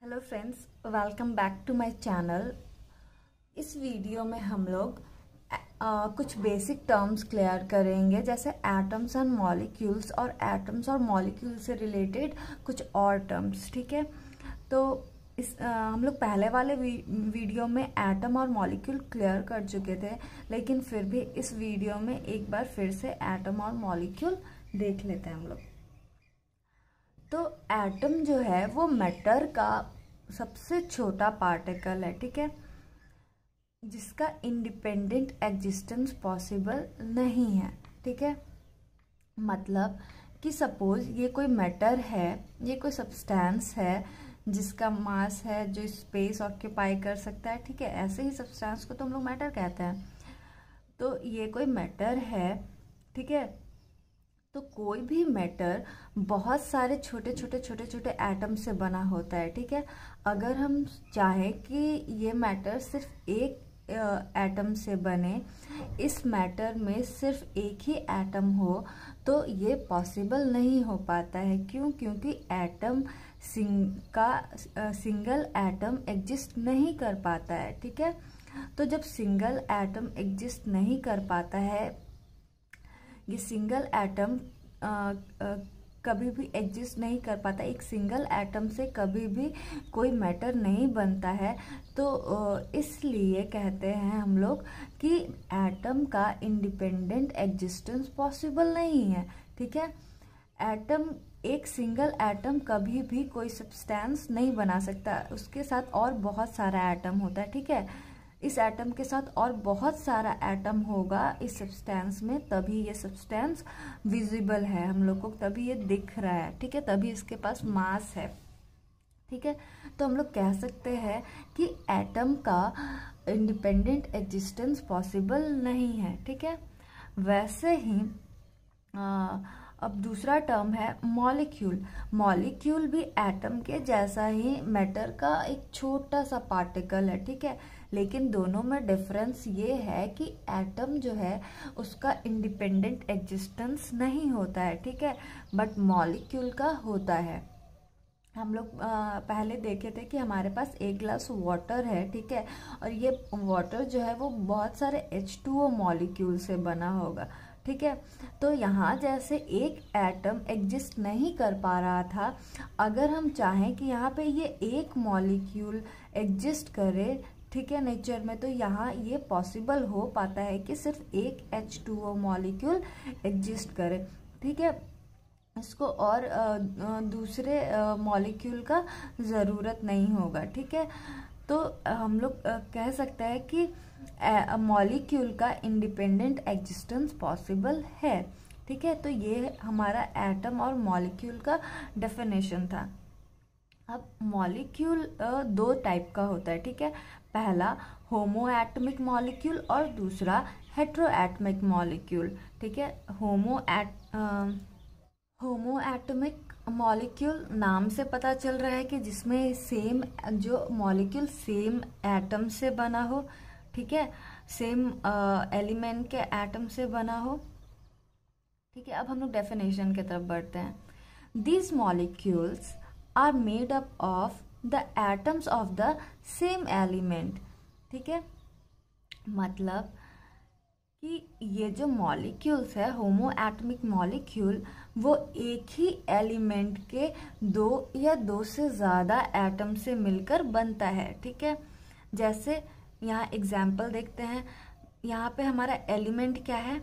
Hello friends, welcome back to my channel. इस video में हम लोग कुछ बेसिक टर्म्स क्लियर करेंगे, जैसे एटम्स एंड मॉलिक्यूल्स और एटम्स और मॉलिक्यूल से रिलेटेड कुछ और टर्म्स। ठीक है, तो हम लोग पहले वाले वीडियो में एटम और मॉलिक्यूल क्लियर कर चुके थे, लेकिन फिर भी इस वीडियो में एक बार फिर से एटम और मॉलिक्यूल देख लेते हैं हम लोग। तो एटम जो है वो मैटर का सबसे छोटा पार्टिकल है, ठीक है, जिसका इंडिपेंडेंट एग्जिस्टेंस पॉसिबल नहीं है। ठीक है, मतलब कि सपोज ये कोई मैटर है, ये कोई सब्सटेंस है जिसका मास है, जो स्पेस ऑक्यूपाई कर सकता है। ठीक है, ऐसे ही सब्सटेंस को तो हम लोग मैटर कहते हैं। तो ये कोई मैटर है, ठीक है। तो कोई भी मैटर बहुत सारे छोटे छोटे एटम से बना होता है। ठीक है, अगर हम चाहें कि ये मैटर सिर्फ एक एटम से बने, इस मैटर में सिर्फ एक ही एटम हो, तो ये पॉसिबल नहीं हो पाता है। क्यों? क्योंकि एटम सिंगल एटम एग्जिस्ट नहीं कर पाता है। ठीक है, तो जब सिंगल एटम एग्जिस्ट नहीं कर पाता है, ये सिंगल एटम कभी भी एग्जिस्ट नहीं कर पाता, एक सिंगल एटम से कभी भी कोई मैटर नहीं बनता है, तो इसलिए कहते हैं हम लोग कि एटम का इंडिपेंडेंट एग्जिस्टेंस पॉसिबल नहीं है। ठीक है, एटम, एक सिंगल एटम कभी भी कोई सब्सटेंस नहीं बना सकता, उसके साथ और बहुत सारा एटम होता है। ठीक है, इस एटम के साथ और बहुत सारा एटम होगा इस सब्सटेंस में, तभी ये सब्सटेंस विजिबल है हम लोग को, तभी ये दिख रहा है। ठीक है, तभी इसके पास मास है। ठीक है, तो हम लोग कह सकते हैं कि एटम का इंडिपेंडेंट एग्जिस्टेंस पॉसिबल नहीं है। ठीक है, वैसे ही अब दूसरा टर्म है मॉलिक्यूल। मॉलिक्यूल भी एटम के जैसा ही मैटर का एक छोटा सा पार्टिकल है। ठीक है, लेकिन दोनों में डिफरेंस ये है कि एटम जो है उसका इंडिपेंडेंट एग्जिस्टेंस नहीं होता है। ठीक है, बट मॉलिक्यूल का होता है। हम लोग पहले देखे थे कि हमारे पास एक ग्लास वाटर है, ठीक है, और ये वाटर जो है वो बहुत सारे H2O मॉलिक्यूल से बना होगा। ठीक है, तो यहाँ जैसे एक एटम एग्जिस्ट नहीं कर पा रहा था, अगर हम चाहें कि यहाँ पे ये एक मॉलिक्यूल एग्जिस्ट करे, ठीक है, नेचर में, तो यहाँ ये पॉसिबल हो पाता है कि सिर्फ एक H2O मॉलिक्यूल एग्जिस्ट करे। ठीक है, इसको और दूसरे मॉलिक्यूल का ज़रूरत नहीं होगा। ठीक है, तो हम लोग कह सकते हैं कि मॉलिक्यूल का इंडिपेंडेंट एग्जिस्टेंस पॉसिबल है। ठीक है, तो ये हमारा एटम और मॉलिक्यूल का डेफिनेशन था। अब मॉलिक्यूल दो टाइप का होता है। ठीक है, पहला होमो एटमिक मॉलिक्यूल और दूसरा हेट्रो एटमिक मॉलिक्यूल। ठीक है, होमो एटमिक मॉलिक्यूल नाम से पता चल रहा है कि जिसमें सेम, जो मॉलिक्यूल सेम एटम से बना हो, ठीक है, सेम एलिमेंट के एटम से बना हो। ठीक है, अब हम लोग डेफिनेशन की तरफ बढ़ते हैं। These molecules are made up of the atoms of the same element. ठीक है, मतलब कि ये जो मॉलिक्यूल्स है, होमो एटमिक मॉलिक्यूल, वो एक ही एलिमेंट के दो या दो से ज़्यादा एटम से मिलकर बनता है। ठीक है, जैसे यहाँ एग्जाम्पल देखते हैं। यहाँ पे हमारा एलिमेंट क्या है?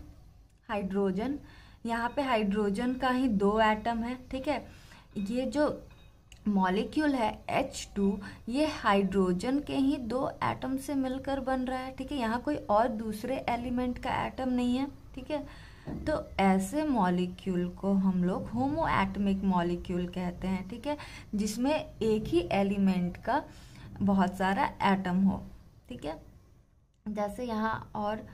हाइड्रोजन। यहाँ पे हाइड्रोजन का ही दो एटम है। ठीक है, ये जो मॉलिक्यूल है H2, ये हाइड्रोजन के ही दो एटम से मिलकर बन रहा है। ठीक है, यहाँ कोई और दूसरे एलिमेंट का एटम नहीं है। ठीक है, तो ऐसे मॉलिक्यूल को हम लोग होमो एटमिक मॉलिक्यूल कहते हैं। ठीक है, जिसमें एक ही एलिमेंट का बहुत सारा एटम हो। ठीक है, जैसे यहाँ और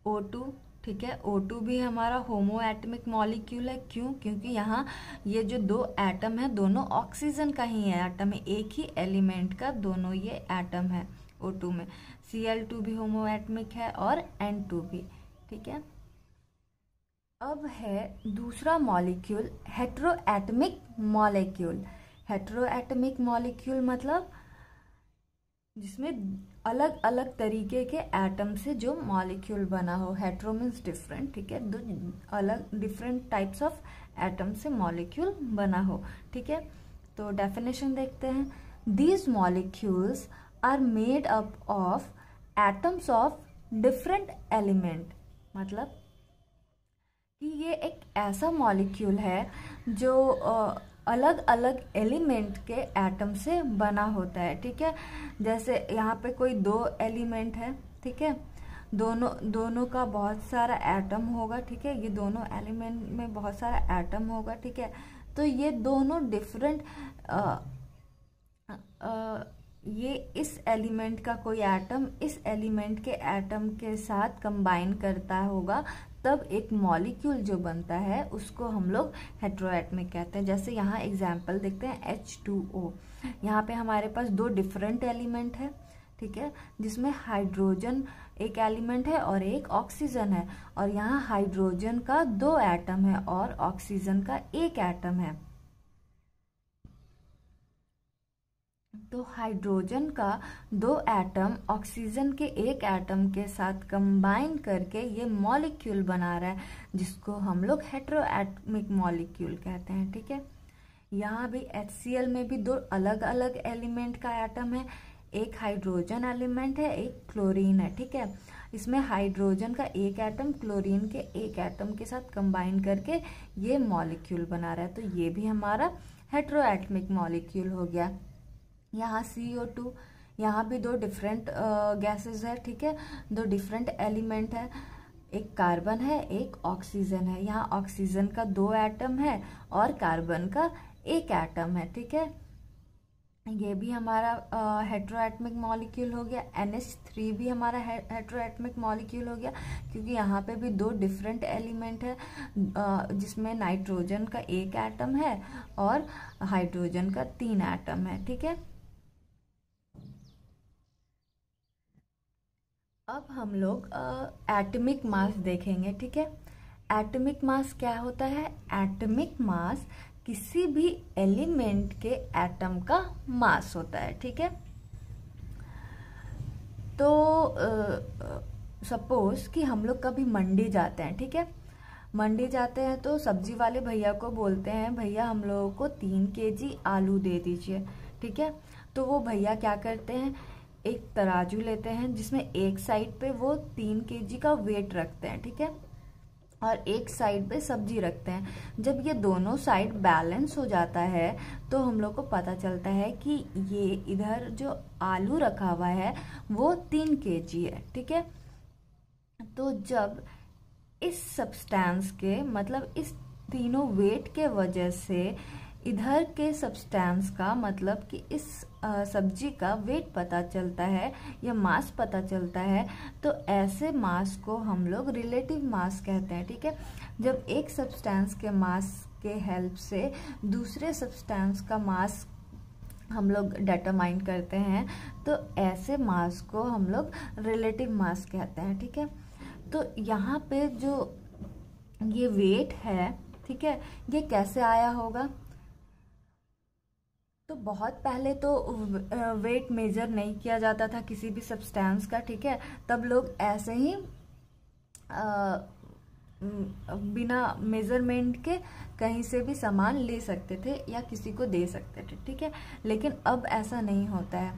O2, ठीक है, O2 भी हमारा होमो एटमिक मॉलिक्यूल है। क्यों? क्योंकि यहाँ ये जो दो एटम है, दोनों ऑक्सीजन का ही एटम है, एक ही एलिमेंट का दोनों ये एटम है O2 में। Cl2 भी होमो एटमिक है और N2 भी। ठीक है, अब है दूसरा molecule hetero atomic molecule. Heteroatomic molecule मतलब जिसमें अलग अलग तरीके के एटम से जो मॉलिक्यूल बना हो। हेटेरो मीन्स डिफरेंट, ठीक है, दो अलग डिफरेंट टाइप्स ऑफ एटम से मॉलिक्यूल बना हो, ठीक है। तो डेफिनेशन देखते हैं। These molecules are made up of atoms of different element, मतलब कि ये एक ऐसा मॉलिक्यूल है जो अलग अलग एलिमेंट के एटम से बना होता है, ठीक है। जैसे यहाँ पे कोई दो एलिमेंट है, ठीक है, दोनों का बहुत सारा एटम होगा, ठीक है, ये दोनों एलिमेंट में बहुत सारा एटम होगा, ठीक है। तो ये दोनों डिफरेंट ये इस एलिमेंट का कोई एटम इस एलिमेंट के एटम के साथ कंबाइन करता होगा, तब एक मॉलिक्यूल जो बनता है उसको हम लोग हेटेरोएटमिक कहते हैं। जैसे यहाँ एग्जाम्पल देखते हैं H2O। यहाँ पे हमारे पास दो डिफरेंट एलिमेंट है, ठीक है, जिसमें हाइड्रोजन एक एलिमेंट है और एक ऑक्सीजन है, और यहाँ हाइड्रोजन का दो एटम है और ऑक्सीजन का एक एटम है। तो हाइड्रोजन का दो एटम ऑक्सीजन के एक एटम के साथ कंबाइन करके ये मॉलिक्यूल बना रहा है, जिसको हम लोग हेटेरोएटमिक मॉलिक्यूल कहते हैं, ठीक है। यहाँ भी HCl में भी दो अलग अलग एलिमेंट का एटम है, एक हाइड्रोजन एलिमेंट है, एक क्लोरीन है, ठीक है। इसमें हाइड्रोजन का एक एटम क्लोरीन के एक एटम के साथ कंबाइन करके ये मॉलिक्यूल बना रहा है, तो ये भी हमारा हेटेरोएटमिक मॉलिक्यूल हो गया। यहाँ CO2, यहाँ भी दो डिफरेंट गैसेस है, ठीक है, दो डिफरेंट एलिमेंट है, एक कार्बन है एक ऑक्सीजन है। यहाँ ऑक्सीजन का दो एटम है और कार्बन का एक एटम है, ठीक है। ये भी हमारा हेटेरोएटमिक मॉलिक्यूल हो गया। NH3 भी हमारा हेटेरोएटमिक मॉलिक्यूल हो गया, क्योंकि यहाँ पे भी दो डिफरेंट एलिमेंट है, जिसमें नाइट्रोजन का एक एटम है और हाइड्रोजन का 3 एटम है, ठीक है। अब हम लोग एटॉमिक मास देखेंगे, ठीक है। एटॉमिक मास क्या होता है? एटॉमिक मास किसी भी एलिमेंट के एटम का मास होता है, ठीक है। तो सपोज कि हम लोग कभी मंडी जाते हैं, ठीक है, मंडी जाते हैं तो सब्जी वाले भैया को बोलते हैं, भैया हम लोगों को 3 kg आलू दे दीजिए, ठीक है। तो वो भैया क्या करते हैं, एक तराजू लेते हैं जिसमें एक साइड पे वो 3 kg का वेट रखते हैं, ठीक है, और एक साइड पे सब्जी रखते हैं। जब ये दोनों साइड बैलेंस हो जाता है तो हम लोग को पता चलता है कि ये इधर जो आलू रखा हुआ है वो 3 kg है, ठीक है। तो जब इस सब्सटेंस के मतलब इस तीनों वेट के वजह से इधर के सब्सटेंस का मतलब कि इस सब्जी का वेट पता चलता है या मास पता चलता है, तो ऐसे मास को हम लोग रिलेटिव मास कहते हैं, ठीक है। जब एक सब्सटेंस के मास के हेल्प से दूसरे सब्सटेंस का मास हम लोग डिटरमाइन करते हैं, तो ऐसे मास को हम लोग रिलेटिव मास कहते हैं, ठीक है। तो यहाँ पे जो ये वेट है, ठीक है, ये कैसे आया होगा? तो बहुत पहले तो वेट मेजर नहीं किया जाता था किसी भी सब्सटेंस का, ठीक है। तब लोग ऐसे ही बिना मेजरमेंट के कहीं से भी सामान ले सकते थे या किसी को दे सकते थे, ठीक है। लेकिन अब ऐसा नहीं होता है।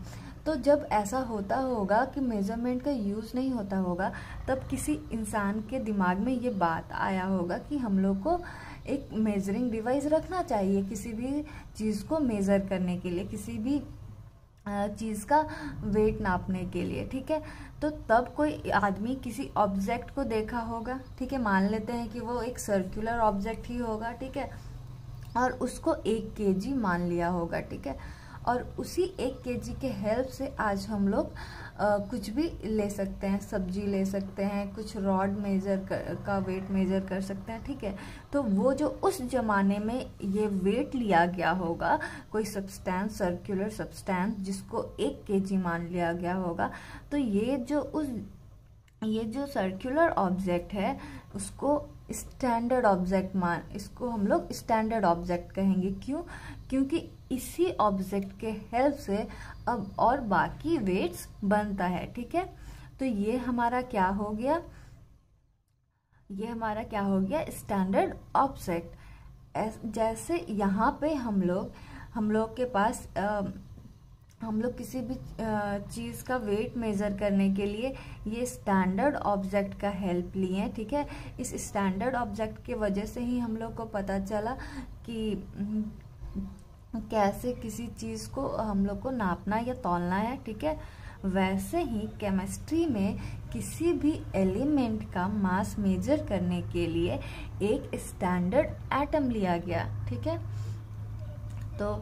तो जब ऐसा होता होगा कि मेजरमेंट का यूज़ नहीं होता होगा, तब किसी इंसान के दिमाग में ये बात आया होगा कि हम लोग को एक मेजरिंग डिवाइस रखना चाहिए किसी भी चीज़ को मेज़र करने के लिए, किसी भी चीज़ का वेट नापने के लिए, ठीक है। तो तब कोई आदमी किसी ऑब्जेक्ट को देखा होगा, ठीक है, मान लेते हैं कि वो एक सर्कुलर ऑब्जेक्ट ही होगा, ठीक है, और उसको 1 kg मान लिया होगा, ठीक है। और उसी 1 kg के हेल्प से आज हम लोग कुछ भी ले सकते हैं, सब्जी ले सकते हैं, कुछ रॉड का वेट मेजर कर सकते हैं, ठीक है। तो वो जो उस जमाने में ये वेट लिया गया होगा, कोई सब्सटेंस, सर्कुलर सब्सटेंस जिसको 1 kg मान लिया गया होगा, तो ये जो सर्कुलर ऑब्जेक्ट है उसको स्टैंडर्ड ऑब्जेक्ट इसको हम लोग स्टैंडर्ड ऑब्जेक्ट कहेंगे। क्यों? क्योंकि इसी ऑब्जेक्ट के हेल्प से अब और बाकी वेट्स बनता है। ठीक है, तो ये हमारा क्या हो गया, ये हमारा क्या हो गया, स्टैंडर्ड ऑब्जेक्ट। जैसे यहाँ पे हम लोग के पास हम लोग किसी भी चीज़ का वेट मेज़र करने के लिए ये स्टैंडर्ड ऑब्जेक्ट का हेल्प लिए हैं। ठीक है, इस स्टैंडर्ड ऑब्जेक्ट के वजह से ही हम लोग को पता चला कि कैसे किसी चीज़ को हम लोग को नापना या तौलना है। ठीक है, वैसे ही केमिस्ट्री में किसी भी एलिमेंट का मास मेजर करने के लिए एक स्टैंडर्ड एटम लिया गया। ठीक है, तो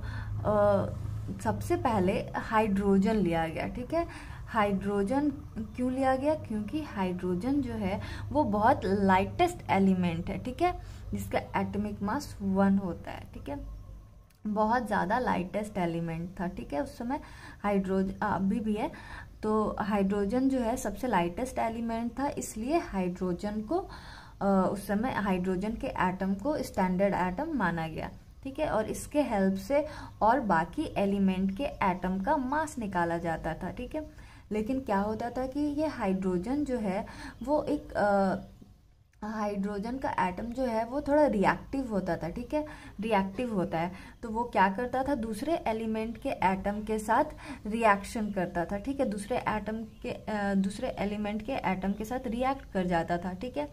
सबसे पहले हाइड्रोजन लिया गया। ठीक है, हाइड्रोजन क्यों लिया गया, क्योंकि हाइड्रोजन जो है वो बहुत लाइटेस्ट एलिमेंट है। ठीक है, जिसका एटॉमिक मास 1 होता है। ठीक है, बहुत ज़्यादा लाइटेस्ट एलिमेंट था। ठीक है, उस समय हाइड्रोजन अभी भी है, तो हाइड्रोजन जो है सबसे लाइटेस्ट एलिमेंट था, इसलिए हाइड्रोजन को उस समय हाइड्रोजन के एटम को स्टैंडर्ड एटम माना गया। ठीक है, और इसके हेल्प से और बाकी एलिमेंट के एटम का मास निकाला जाता था। ठीक है, लेकिन क्या होता था कि ये हाइड्रोजन जो है वो एक हाइड्रोजन का एटम जो है वो थोड़ा रिएक्टिव होता था। ठीक है, रिएक्टिव होता है तो वो क्या करता था, दूसरे एलिमेंट के एटम के साथ रिएक्शन करता था। ठीक है, दूसरे एलिमेंट के एटम के साथ रिएक्ट कर जाता था। ठीक है,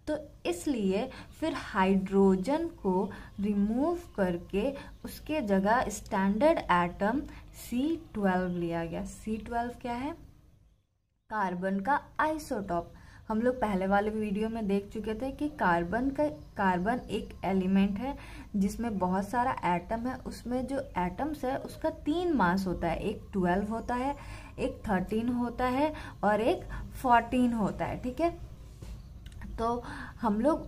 तो इसलिए फिर हाइड्रोजन को रिमूव करके उसके जगह स्टैंडर्ड एटम C12 लिया गया। C12 क्या है, कार्बन का आइसोटॉप। हम लोग पहले वाले वीडियो में देख चुके थे कि कार्बन एक एलिमेंट है जिसमें बहुत सारा एटम है। उसमें जो एटम्स है उसका 3 मास होता है, एक 12 होता है, एक 13 होता है और एक 14 होता है। ठीक है, तो हम लोग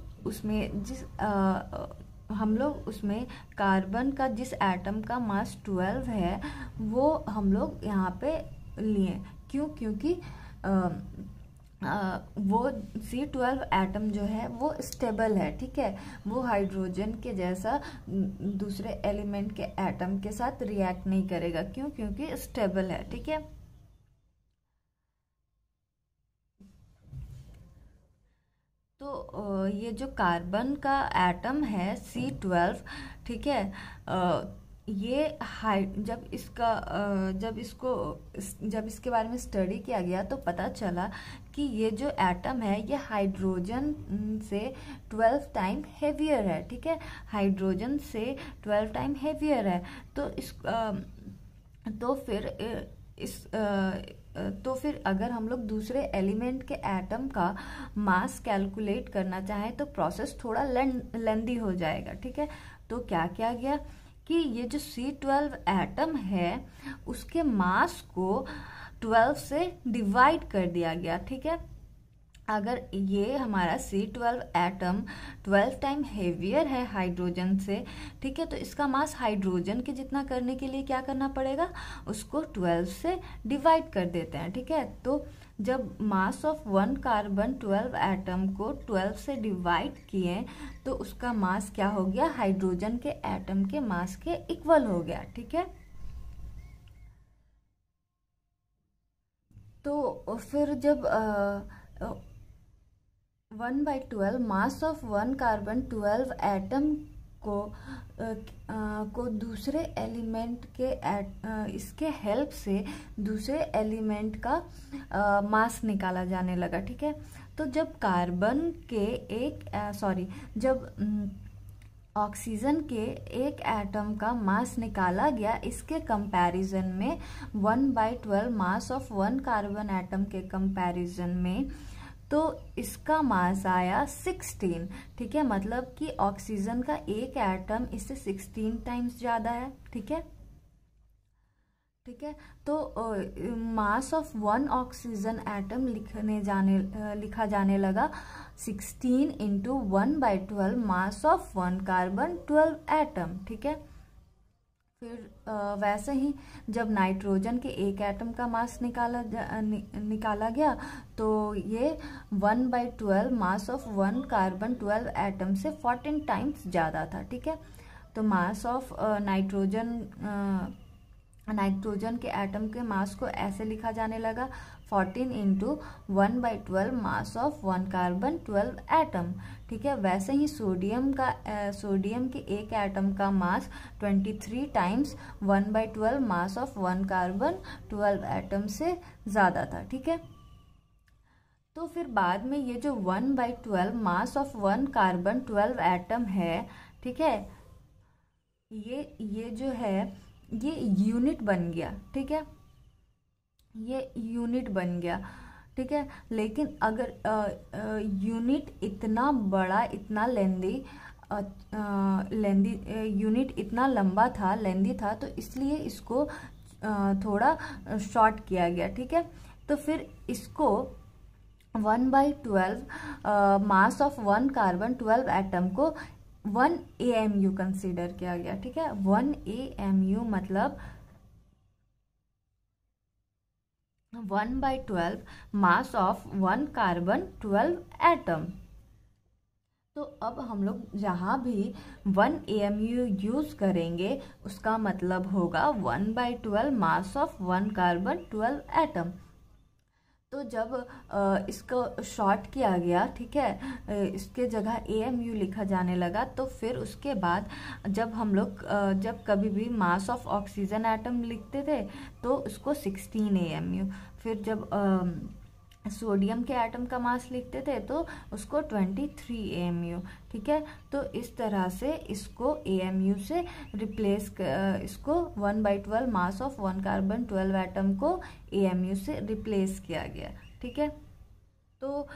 उसमें कार्बन का जिस एटम का मास 12 है वो हम लोग यहाँ पे लिए। क्यों, क्योंकि वो C12 एटम जो है वो स्टेबल है। ठीक है, वो हाइड्रोजन के जैसा दूसरे एलिमेंट के एटम के साथ रिएक्ट नहीं करेगा। क्यों, क्योंकि स्टेबल है। ठीक है, तो ये जो कार्बन का एटम है C12, ठीक है, ये जब इसके बारे में स्टडी किया गया तो पता चला कि ये जो एटम है ये हाइड्रोजन से 12 टाइम हेवियर है। ठीक है, हाइड्रोजन से 12 टाइम हेवियर है। तो फिर अगर हम लोग दूसरे एलिमेंट के एटम का मास कैलकुलेट करना चाहें तो प्रोसेस थोड़ा लेंदी हो जाएगा। ठीक है, तो क्या किया गया कि ये जो C12 एटम है उसके मास को 12 से डिवाइड कर दिया गया। ठीक है, अगर ये हमारा C12 एटम 12 टाइम हेवियर है हाइड्रोजन से, ठीक है, तो इसका मास हाइड्रोजन के जितना करने के लिए क्या करना पड़ेगा, उसको 12 से डिवाइड कर देते हैं। ठीक है, तो जब मास ऑफ 1 कार्बन 12 एटम को 12 से डिवाइड किए तो उसका मास क्या हो गया, हाइड्रोजन के एटम के मास के इक्वल हो गया। ठीक है, तो फिर जब 1/12 मास ऑफ 1 कार्बन 12 एटम को दूसरे एलिमेंट के इसके हेल्प से दूसरे एलिमेंट का मास निकाला जाने लगा। ठीक है, तो जब जब ऑक्सीजन के एक एटम का मास निकाला गया इसके कंपैरिजन में 1/12 मास ऑफ 1 कार्बन एटम के कंपैरिजन में, तो इसका मास आया 16। ठीक है, मतलब कि ऑक्सीजन का एक एटम इससे 16 टाइम्स ज़्यादा है। ठीक है, तो मास ऑफ 1 ऑक्सीजन एटम लिखा जाने लगा 16 into 1/12 mass of 1 carbon 12 atom. ठीक है, फिर वैसे ही जब नाइट्रोजन के एक एटम का मास निकाला गया तो ये 1/12 मास ऑफ 1 कार्बन 12 एटम से 14 टाइम्स ज़्यादा था। ठीक है, तो मास ऑफ नाइट्रोजन के एटम के मास को ऐसे लिखा जाने लगा 14 into 1/12 mass of 1 carbon 12 atom. ठीक है, वैसे ही सोडियम के एक एटम का मास 23 times 1/12 mass of 1 carbon 12 atom से ज़्यादा था। ठीक है, तो फिर बाद में ये जो 1/12 मास ऑफ 1 कार्बन 12 एटम है, ठीक है, ये जो है ये यूनिट बन गया। ठीक है, ये यूनिट बन गया। ठीक है, लेकिन अगर यूनिट इतना बड़ा, इतना लेंदी यूनिट इतना लंबा था, लेंदी था, तो इसलिए इसको थोड़ा शॉर्ट किया गया। ठीक है, तो फिर इसको 1/12 मास ऑफ 1 कार्बन 12 एटम को 1 AMU कंसीडर किया गया। ठीक है, 1 AMU मतलब 1/12 मास ऑफ 1 कार्बन 12 एटम। तो अब हम लोग जहाँ भी 1 AMU यूज करेंगे उसका मतलब होगा 1/12 मास ऑफ 1 कार्बन 12 एटम। तो जब इसको शॉर्ट किया गया, ठीक है, इसके जगह AMU लिखा जाने लगा, तो फिर उसके बाद जब हम लोग जब कभी भी मास ऑफ ऑक्सीजन एटम लिखते थे तो उसको 16 AMU, फिर जब सोडियम के एटम का मास लिखते थे तो उसको 23 AMU। ठीक है, तो इस तरह से इसको AMU से रिप्लेस इसको 1/12 मास ऑफ 1 कार्बन 12 एटम को AMU से रिप्लेस किया गया। ठीक है, तो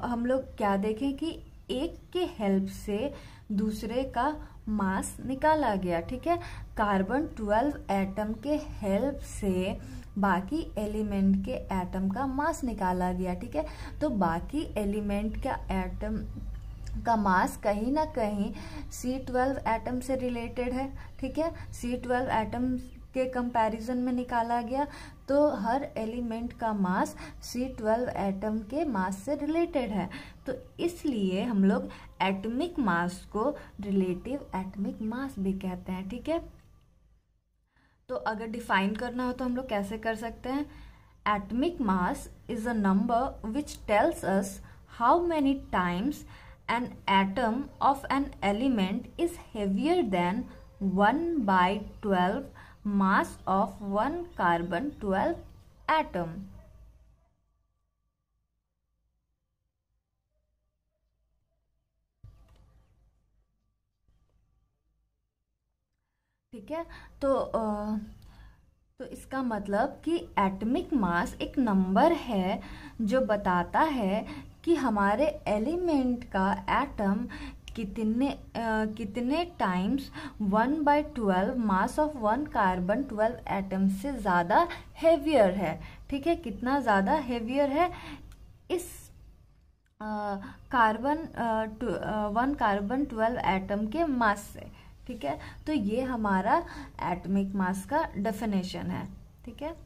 हम लोग क्या देखें कि एक के हेल्प से दूसरे का मास निकाला गया। ठीक है, कार्बन 12 एटम के हेल्प से बाकी एलिमेंट के एटम का मास निकाला गया। ठीक है, तो बाकी एलिमेंट का एटम का मास कहीं ना कहीं C12 एटम से रिलेटेड है। ठीक है, C12 एटम के कंपैरिजन में निकाला गया, तो हर एलिमेंट का मास C12 एटम के मास से रिलेटेड है, तो इसलिए हम लोग एटॉमिक मास को रिलेटिव एटॉमिक मास भी कहते हैं। ठीक है, तो अगर डिफाइन करना हो तो हम लोग कैसे कर सकते हैं? Atomic mass is a number which tells us how many times an atom of an element is heavier than 1/12 mass of 1 carbon 12 atom. ठीक है, तो इसका मतलब कि एटॉमिक मास एक नंबर है जो बताता है कि हमारे एलिमेंट का एटम कितने times 1/12 mass of 1 carbon 12 atom से ज़्यादा हेवियर है। ठीक है, कितना ज़्यादा हेवियर है इस 1 कार्बन 12 एटम के मास से। ठीक है, तो ये हमारा एटॉमिक मास का डेफिनेशन है। ठीक है,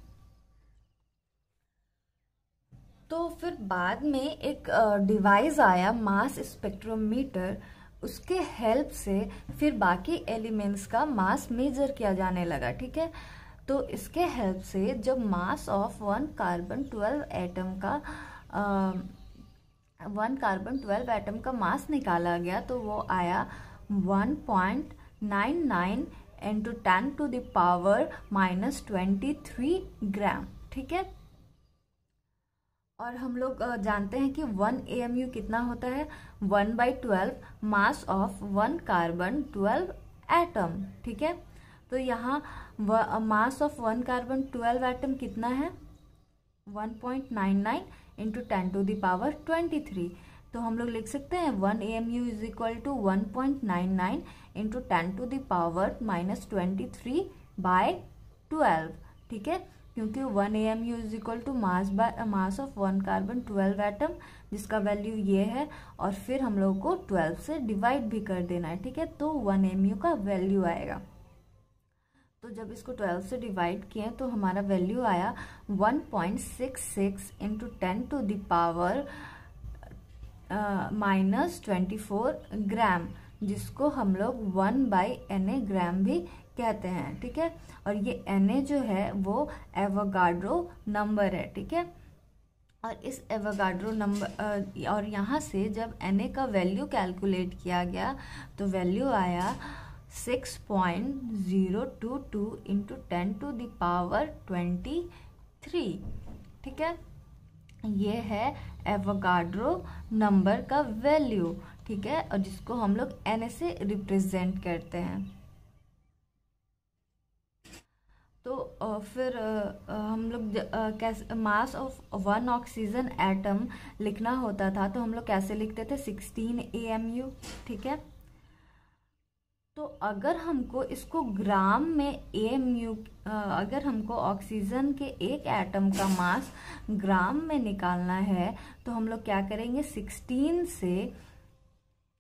तो फिर बाद में एक डिवाइस आया मास स्पेक्ट्रोमीटर, उसके हेल्प से फिर बाकी एलिमेंट्स का मास मेजर किया जाने लगा। ठीक है, तो इसके हेल्प से जब मास ऑफ 1 कार्बन 12 एटम का 1 कार्बन 12 एटम का मास निकाला गया, तो वो आया 1.99 इंटू 10 टू द पावर -23 ग्राम। ठीक है, और हम लोग जानते हैं कि 1 AMU कितना होता है? 1/12 मास ऑफ 1 कार्बन 12 एटम। ठीक है, तो यहाँ मास ऑफ 1 कार्बन 12 एटम कितना है? 1.99 इंटू 10 टू द पावर 23। तो हम लोग लिख सकते हैं 1 AMU is equal to 1.99 into 10 to the power -23/12। ठीक है, क्योंकि 1 AMU is equal to mass of 1 carbon 12 atom, जिसका वैल्यू ये है, और फिर हम लोग को 12 से डिवाइड भी कर देना है। ठीक है, तो 1 AMU का वैल्यू आएगा। तो जब इसको 12 से डिवाइड किए तो हमारा वैल्यू आया 1.66 इंटू 10 टू द पावर -24 ग्राम। जिसको हम लोग 1/Na ग्राम भी कहते हैं, ठीक है। और ये Na जो है वो एवोगाड्रो नंबर है, ठीक है। और इस एवोगाड्रो नंबर और यहाँ से जब Na का वैल्यू कैलकुलेट किया गया तो वैल्यू आया 6.022 इंटू 10⁻23, ठीक है। ये है एवोगाड्रो नंबर का वैल्यू, ठीक है, और जिसको हम लोग Na से रिप्रेजेंट करते हैं। तो फिर हम लोग कैसे मास ऑफ 1 ऑक्सीजन एटम लिखना होता था तो हम लोग कैसे लिखते थे, 16 AMU, ठीक है। तो अगर हमको इसको ग्राम में AMU, अगर हमको ऑक्सीजन के एक एटम का मास ग्राम में निकालना है तो हम लोग क्या करेंगे, 16 से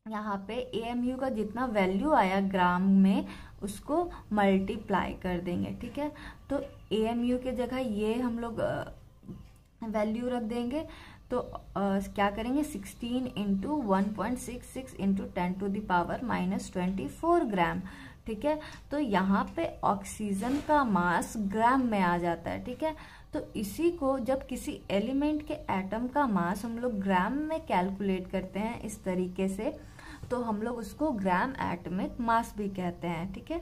यहाँ पे AMU का जितना वैल्यू आया ग्राम में उसको मल्टीप्लाई कर देंगे, ठीक है। तो AMU के जगह ये हम लोग वैल्यू रख देंगे। तो क्या करेंगे, 16 इंटू 1.66 इंटू 10⁻⁻24 ग्राम, ठीक है। तो यहाँ पे ऑक्सीजन का मास ग्राम में आ जाता है, ठीक है। तो इसी को जब किसी एलिमेंट के एटम का मास हम लोग ग्राम में कैलकुलेट करते हैं इस तरीके से, तो हम लोग उसको ग्राम एटॉमिक मास भी कहते हैं, ठीक है।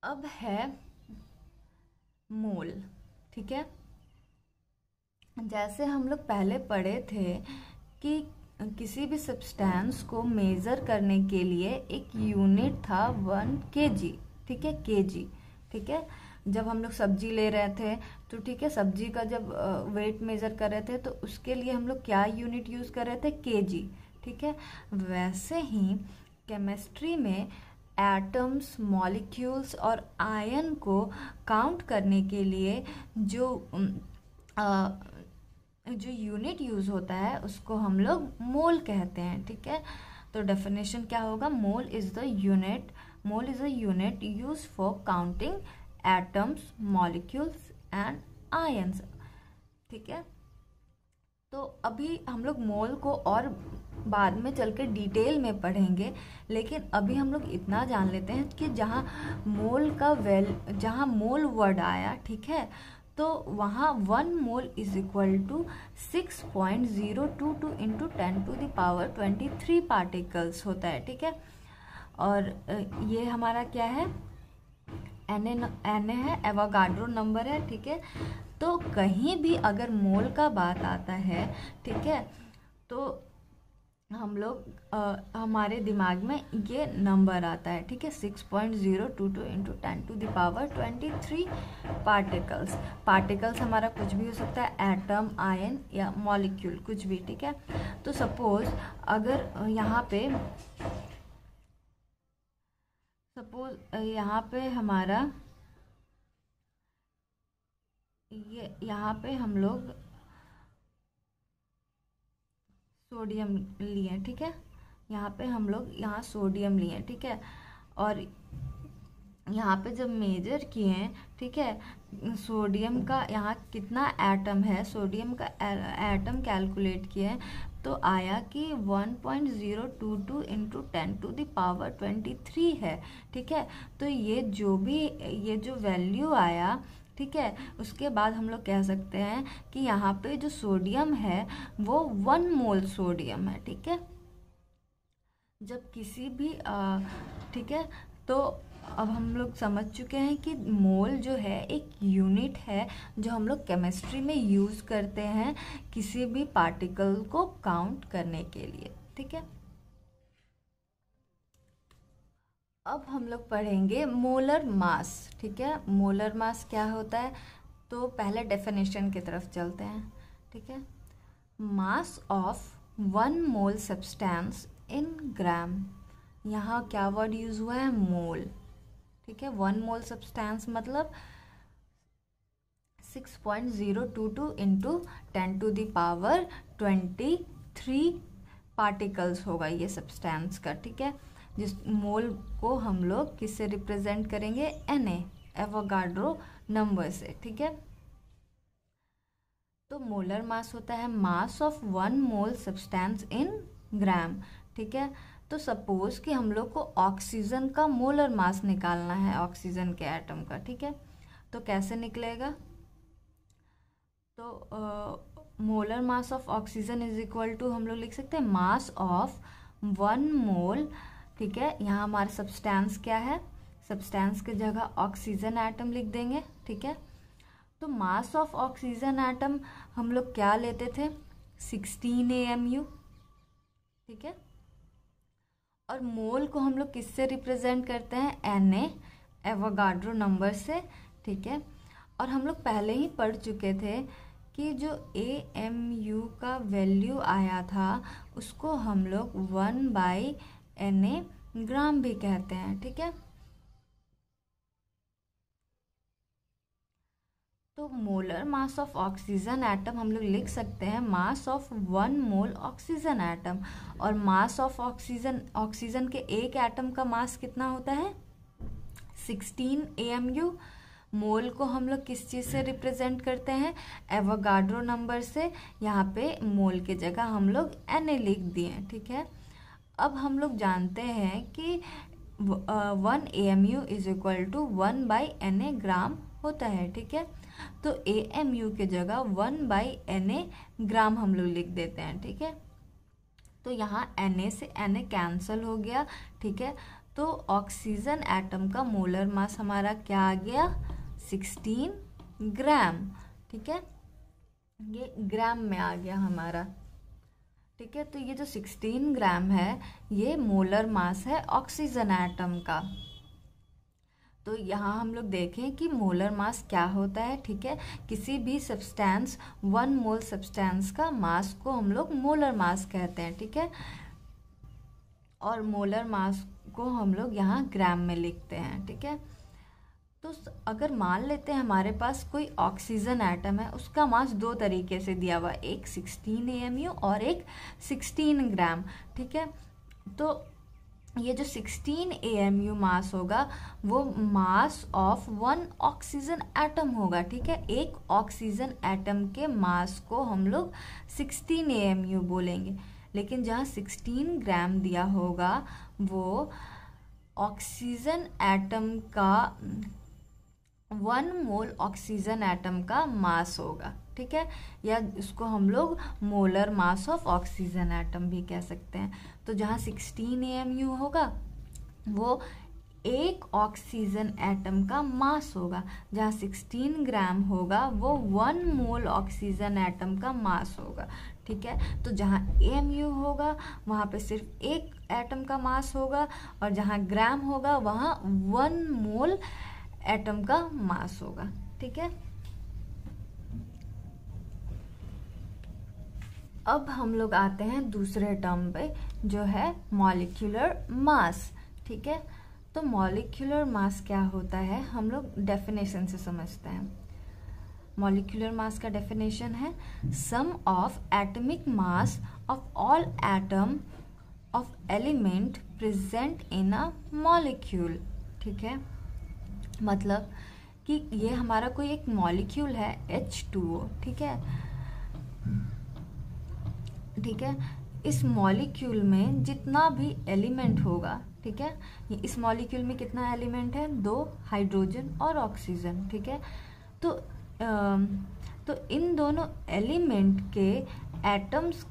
अब है मोल, ठीक है। जैसे हम लोग पहले पढ़े थे कि किसी भी सब्सटेंस को मेज़र करने के लिए एक यूनिट था 1 kg, ठीक है, kg, ठीक है। जब हम लोग सब्जी ले रहे थे तो ठीक है, सब्जी का जब वेट मेज़र कर रहे थे तो उसके लिए हम लोग क्या यूनिट यूज़ कर रहे थे, kg, ठीक है। वैसे ही केमिस्ट्री में एटम्स, मॉलिक्यूल्स और आयन को काउंट करने के लिए जो यूनिट यूज़ होता है उसको हम लोग मोल कहते हैं, ठीक है। तो डेफिनेशन क्या होगा, mole is the unit used for counting atoms, molecules and ions, ठीक है। तो अभी हम लोग मोल को और बाद में चल के डिटेल में पढ़ेंगे, लेकिन अभी हम लोग इतना जान लेते हैं कि जहाँ मोल वर्ड आया, ठीक है, तो वहाँ 1 mole is equal to 6.022 into 10⁻23 particles होता है, ठीक है। और ये हमारा क्या है, Na है, एवोगाड्रो नंबर है, ठीक है। तो कहीं भी अगर मोल का बात आता है, ठीक है, तो हम लोग हमारे दिमाग में ये नंबर आता है, ठीक है, 6.022 इंटू 10⁻23 पार्टिकल्स हमारा कुछ भी हो सकता है, एटम, आयन या मॉलिक्यूल, कुछ भी, ठीक है। तो सपोज यहाँ पे हमारा यहाँ पे हम लोग सोडियम लिए, ठीक है। यहाँ पे हम लोग सोडियम लिए, ठीक है। और यहाँ पे जब मेजर किए, ठीक है, सोडियम का यहाँ कितना एटम है, सोडियम का एटम कैलकुलेट किए तो आया कि 1.022 इंटू 10⁻23 है, ठीक है। तो ये जो वैल्यू आया, ठीक है, उसके बाद हम लोग कह सकते हैं कि यहाँ पे जो सोडियम है वो 1 मोल सोडियम है, ठीक है। जब किसी भी ठीक है, तो अब हम लोग समझ चुके हैं कि मोल जो है एक यूनिट है जो हम लोग केमिस्ट्री में यूज़ करते हैं किसी भी पार्टिकल को काउंट करने के लिए, ठीक है। अब हम लोग पढ़ेंगे मोलर मास, ठीक है। मोलर मास क्या होता है, तो पहले डेफिनेशन की तरफ चलते हैं, ठीक है। मास ऑफ 1 मोल सब्सटेंस इन ग्राम, यहाँ क्या वर्ड यूज हुआ है, मोल, ठीक है। 1 मोल सब्सटेंस मतलब 6.022 इंटू 10⁻23 पार्टिकल्स होगा ये सब्सटेंस का, ठीक है। जिस मोल को हम लोग किससे रिप्रेजेंट करेंगे, Na, एवोगाड्रो नंबर से, ठीक है। तो मोलर मास होता है मास ऑफ 1 मोल सब्सटेंस इन ग्राम, ठीक है। तो सपोज कि हम लोग को ऑक्सीजन का मोलर मास निकालना है, ऑक्सीजन के एटम का, ठीक है। तो कैसे निकलेगा? तो molar mass of oxygen is equal to, हम लोग लिख सकते हैं मास ऑफ 1 मोल, ठीक है। यहाँ हमारा सब्सटेंस क्या है? सब्सटेंस की जगह ऑक्सीजन एटम लिख देंगे, ठीक है। तो मास ऑफ ऑक्सीजन एटम हम लोग क्या लेते थे? 16 AMU, ठीक है। और मोल को हम लोग किससे रिप्रेजेंट करते हैं? Na, एवोगाड्रो नंबर से, ठीक है। और हम लोग पहले ही पढ़ चुके थे कि जो AMU का वैल्यू आया था उसको हम लोग 1/Na ग्राम भी कहते हैं, ठीक है। तो molar mass of oxygen atom हम लोग लिख सकते हैं मास ऑफ 1 मोल ऑक्सीजन एटम। और मास ऑफ ऑक्सीजन के एक एटम का मास कितना होता है? 16 AMU। मोल को हम लोग किस चीज़ से रिप्रेजेंट करते हैं? एवोगाड्रो नंबर से। यहाँ पे मोल की जगह हम लोग Na लिख दिए, ठीक है। अब हम लोग जानते हैं कि 1 AMU is equal to 1/Na gram होता है, ठीक है। तो AMU की जगह 1/Na ग्राम हम लोग लिख देते हैं, ठीक है। तो यहाँ Na से Na कैंसल हो गया, ठीक है। तो ऑक्सीजन एटम का मोलर मास हमारा क्या आ गया? 16 ग्राम, ठीक है। ये ग्राम में आ गया हमारा, ठीक है। तो ये जो 16 ग्राम है ये मोलर मास है ऑक्सीजन एटम का। तो यहाँ हम लोग देखें कि मोलर मास क्या होता है, ठीक है। किसी भी सब्सटेंस 1 मोल सब्सटेंस का मास को हम लोग मोलर मास कहते हैं, ठीक है। और मोलर मास को हम लोग यहाँ ग्राम में लिखते हैं, ठीक है। तो अगर मान लेते हैं हमारे पास कोई ऑक्सीजन एटम है, उसका मास 2 तरीके से दिया हुआ, एक 16 AMU और एक 16 ग्राम, ठीक है। तो ये जो 16 AMU मास होगा वो मास ऑफ 1 ऑक्सीजन एटम होगा, ठीक है। एक ऑक्सीजन एटम के मास को हम लोग 16 AMU बोलेंगे। लेकिन जहाँ 16 ग्राम दिया होगा वो ऑक्सीजन एटम का 1 मोल ऑक्सीजन एटम का मास होगा, ठीक है। या इसको हम लोग molar mass of oxygen atom भी कह सकते हैं। तो जहाँ 16 AMU होगा वो एक ऑक्सीजन एटम का मास होगा। जहाँ 16 ग्राम होगा वो 1 मोल ऑक्सीजन एटम का मास होगा, ठीक है। तो जहाँ AMU होगा वहाँ पे सिर्फ एक एटम का मास होगा, और जहाँ ग्राम होगा वहाँ 1 मोल एटम का मास होगा, ठीक है। अब हम लोग आते हैं दूसरे टर्म पे जो है मॉलिक्यूलर मास, ठीक है। तो मॉलिक्यूलर मास क्या होता है हम लोग डेफिनेशन से समझते हैं। मॉलिक्यूलर मास का डेफिनेशन है sum of atomic mass of all atom of element present in a molecule, ठीक है। मतलब कि ये हमारा कोई एक मॉलिक्यूल है H2O, ठीक है, ठीक है। इस मॉलिक्यूल में जितना भी एलिमेंट होगा, ठीक है, इस मॉलिक्यूल में कितना एलिमेंट है? 2 हाइड्रोजन और ऑक्सीजन, ठीक है। तो इन दोनों एलिमेंट के एटम्स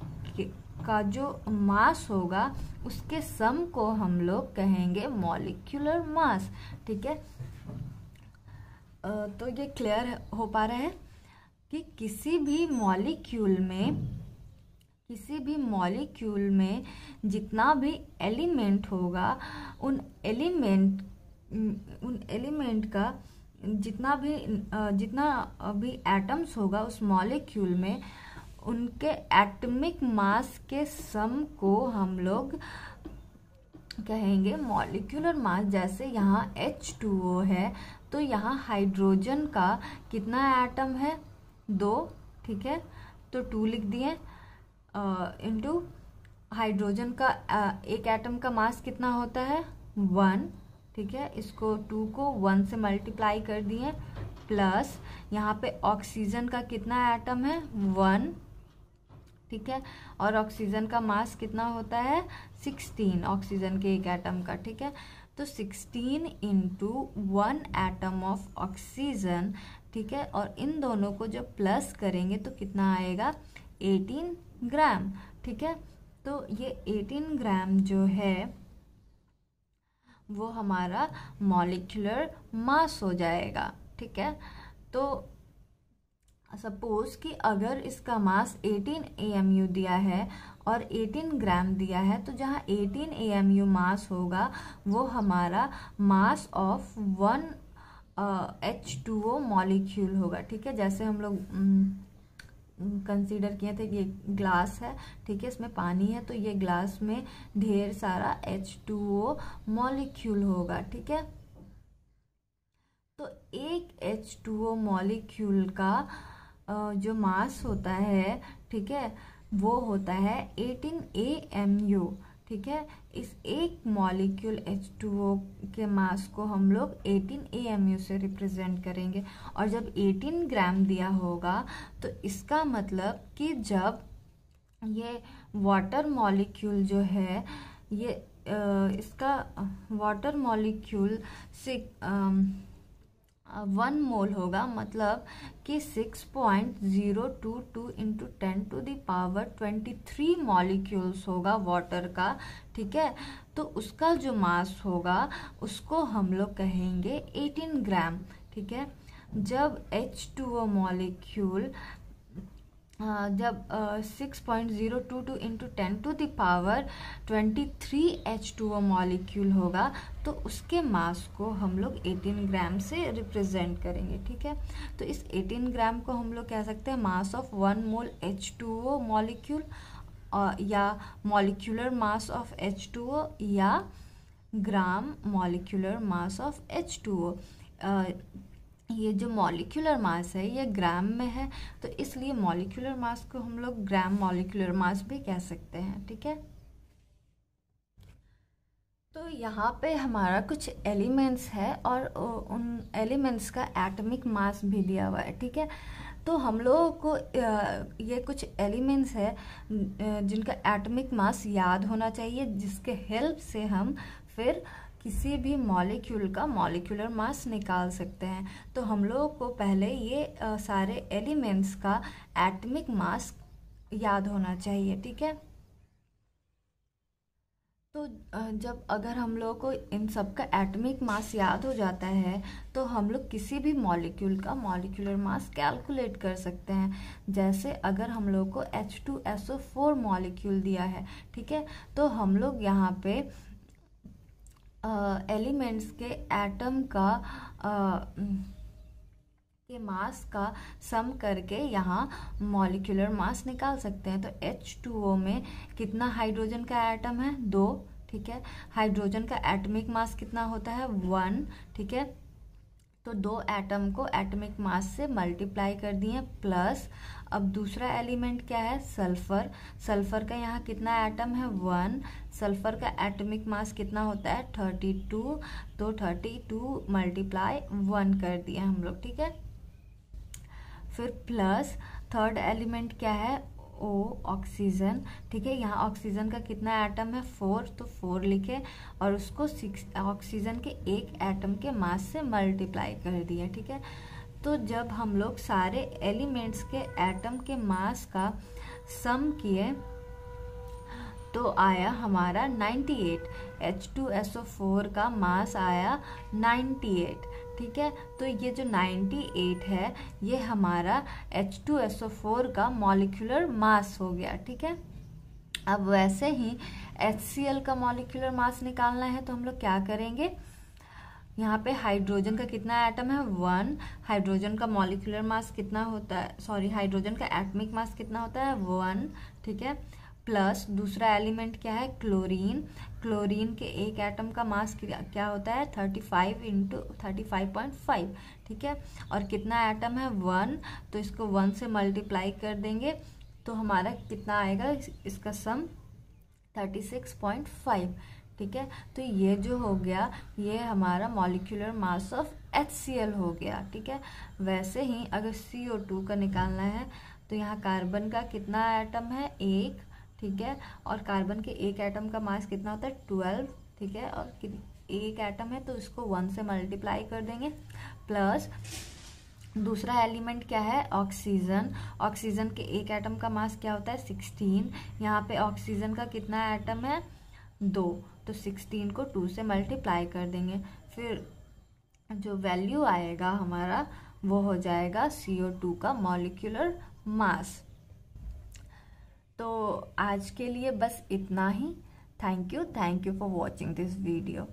का जो मास होगा उसके सम को हम लोग कहेंगे मॉलिक्यूलर मास, ठीक है। तो ये क्लियर हो पा रहा है कि किसी भी मॉलिक्यूल में जितना भी एलिमेंट होगा उन एलिमेंट का जितना भी एटम्स होगा उस मॉलिक्यूल में उनके एटॉमिक मास के सम को हम लोग कहेंगे मॉलिक्यूलर मास। जैसे यहाँ H2O है तो यहाँ हाइड्रोजन का कितना एटम है? 2, ठीक है। तो 2 लिख दिए इनटू हाइड्रोजन का एक एटम का मास कितना होता है? 1, ठीक है। इसको 2 को 1 से मल्टीप्लाई कर दिए, प्लस यहाँ पे ऑक्सीजन का कितना एटम है? 1, ठीक है। और ऑक्सीजन का मास कितना होता है 16 ऑक्सीजन के एक एटम का, ठीक है। तो 16 इंटू 1 एटम ऑफ ऑक्सीजन, ठीक है। और इन दोनों को जब प्लस करेंगे तो कितना आएगा 18 ग्राम, ठीक है। तो ये 18 ग्राम जो है वो हमारा मॉलिक्यूलर मास हो जाएगा, ठीक है। तो सपोज कि अगर इसका मास 18 AMU दिया है और 18 ग्राम दिया है, तो जहाँ 18 AMU मास होगा वो हमारा मास ऑफ 1 H2O मॉलिक्यूल होगा, ठीक है। जैसे हम लोग कंसीडर किए थे ये ग्लास है, ठीक है, इसमें पानी है, तो ये ग्लास में ढेर सारा H2O मॉलिक्यूल होगा, ठीक है। तो एक H2O मॉलिक्यूल का जो मास होता है, ठीक है, वो होता है 18 AMU, ठीक है। इस एक मॉलिक्यूल H2O के मास को हम लोग 18 AMU से रिप्रेजेंट करेंगे। और जब 18 ग्राम दिया होगा तो इसका मतलब कि जब ये वाटर मॉलिक्यूल जो है ये इसका वाटर मॉलिक्यूल से 1 मोल होगा, मतलब कि 6.022 इंटू 10⁻23 मॉलिक्यूल्स होगा वाटर का, ठीक है। तो उसका जो मास होगा उसको हम लोग कहेंगे 18 ग्राम, ठीक है। जब H2O मॉलिक्यूल जब 6.022 इंटू 10⁻23 H2O मॉलिक्यूल होगा तो उसके मास को हम लोग 18 ग्राम से रिप्रेजेंट करेंगे, ठीक है। तो इस 18 ग्राम को हम लोग कह सकते हैं मास ऑफ 1 मोल H2O मॉलिक्यूल, या मॉलिक्यूलर मास ऑफ H2O, या gram molecular mass of H2O। ये जो मॉलिक्यूलर मास है ये ग्राम में है, तो इसलिए मॉलिक्यूलर मास को हम लोग ग्राम मॉलिक्यूलर मास भी कह सकते हैं, ठीक है। तो यहाँ पे हमारा कुछ एलिमेंट्स है और उन एलिमेंट्स का एटॉमिक मास भी दिया हुआ है, ठीक है। तो हम लोगों को ये कुछ एलिमेंट्स है जिनका एटॉमिक मास याद होना चाहिए, जिसके हेल्प से हम फिर किसी भी मॉलिक्यूल का मॉलिक्यूलर मास निकाल सकते हैं। तो हम लोगों को पहले ये सारे एलिमेंट्स का एटॉमिक मास याद होना चाहिए, ठीक है। तो जब अगर हम लोगों को इन सब का एटॉमिक मास याद हो जाता है तो हम लोग किसी भी मॉलिक्यूल का मॉलिक्यूलर मास कैलकुलेट कर सकते हैं। जैसे अगर हम लोग को H2SO4 मॉलिक्यूल दिया है, ठीक है, तो हम लोग यहाँ पे एलिमेंट्स के एटम का के मास का सम करके यहाँ मॉलिक्यूलर मास निकाल सकते हैं। तो H2O में कितना हाइड्रोजन का एटम है 2, ठीक है। हाइड्रोजन का एटॉमिक मास कितना होता है 1, ठीक है। तो 2 एटम को एटॉमिक मास से मल्टीप्लाई कर दिए प्लस अब दूसरा एलिमेंट क्या है सल्फर। सल्फर का यहाँ कितना एटम है 1, सल्फर का एटॉमिक मास कितना होता है 32, तो 32 मल्टीप्लाई 1 कर दिए हम लोग, ठीक है। फिर प्लस थर्ड एलिमेंट क्या है O ऑक्सीजन, ठीक है। यहाँ ऑक्सीजन का कितना एटम है 4, तो 4 लिखे और उसको 6 ऑक्सीजन के एक एटम के मास से मल्टीप्लाई कर दिया, ठीक है। तो जब हम लोग सारे एलिमेंट्स के एटम के मास का सम किए तो आया हमारा 98। H2SO4 का मास आया 98, ठीक है। तो ये जो 98 है ये हमारा H2SO4 का मॉलिक्यूलर मास हो गया, ठीक है। अब वैसे ही HCl का मॉलिक्यूलर मास निकालना है तो हम लोग क्या करेंगे, यहाँ पे हाइड्रोजन का कितना एटम है 1, हाइड्रोजन का मॉलिक्यूलर मास कितना होता है, सॉरी हाइड्रोजन का एटॉमिक मास कितना होता है 1, ठीक है। प्लस दूसरा एलिमेंट क्या है क्लोरीन। क्लोरीन के एक एटम का मास क्या होता है 35 इंटू 35.5, ठीक है। और कितना एटम है 1, तो इसको 1 से मल्टीप्लाई कर देंगे तो हमारा कितना आएगा, इसका सम 36.5, ठीक है। तो ये जो हो गया ये हमारा मॉलिक्यूलर मास ऑफ HCl हो गया, ठीक है। वैसे ही अगर CO2 का निकालना है तो यहाँ कार्बन का कितना एटम है, एक, ठीक है, और कार्बन के एक एटम का मास कितना होता है, 12, ठीक है, और एक एटम है तो इसको 1 से मल्टीप्लाई कर देंगे, प्लस दूसरा एलिमेंट क्या है, ऑक्सीजन। ऑक्सीजन के एक एटम का मास क्या होता है, 16। यहाँ पे ऑक्सीजन का कितना एटम है, 2, तो 16 को 2 से मल्टीप्लाई कर देंगे, फिर जो वैल्यू आएगा हमारा वो हो जाएगा CO2 का मॉलिक्यूलर मास। तो आज के लिए बस इतना ही। Thank you for watching this video.